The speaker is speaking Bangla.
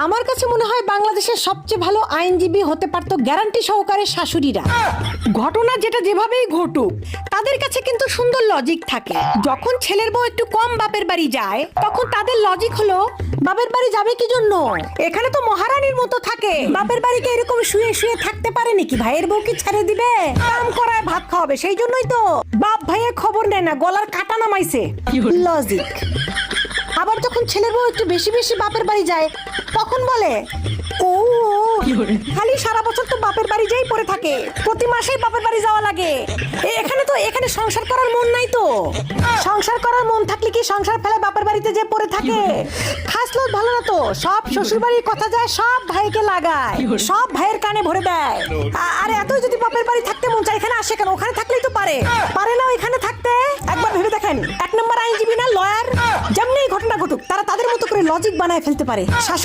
আমার কাছে মনে হয় বাংলাদেশের সবচেয়ে ভালো আইনজীবী হতে পারতো গ্যারান্টি সহকারে শাশুড়িরা। ঘটনা যেটা যেভাবেই ঘটুক, তাদের কাছে কিন্তু সুন্দর লজিক থাকে। যখন ছেলের বউ একটু কম বাপের বাড়ি যায়, তখন তাদের লজিক হলো বাপের বাড়ি যাবে কি জন্য, এখানে তো মহারানীর মতো থাকে। বাপের বাড়িতে এরকম শুয়ে শুয়ে থাকতে পারে নাকি? ভাইয়ের বউ কি ছেড়ে দিবে? কাম করায় ভাত খাওয়াবে, সেই জন্যই তো বাপ ভাইয়ের খবর নেয় না, গলার কাটা নামাইছে। লজিক। আবার যখন ছেলের বউ একটু বেশি বেশি বাপের বাড়ি যায়, তখন বলে ও খালি সারা বছর তো বাপের বাড়ি যাই পড়ে থাকে, প্রতি মাসেই বাপের বাড়ি যাওয়া লাগে। এখানে সংসার করার মন নাই তো। সংসার করার মন থাকলে কি সংসার ফেলে বাপের বাড়িতে যে পড়ে থাকে? খাস লোক ভালো না তো, সব শ্বশুর বাড়ির কথা যায় সব ভাইকে লাগায়, সব ভাইয়ের কানে ভরে দেয়। আরে এতই যদি বাপের বাড়ি থাকতে মন চায়, এখানে আসে কেন? ওখানে থাকলেই তো পারে না এখানে থাকতে? একবার ভেবে দেখেন, এক নম্বর আইনজীবী না লয়ার, যেমনি ঘটনা ঘটুক তারা তাদের মতো করে লজিক বানায় ফেলতে পারে। শাশুড়ি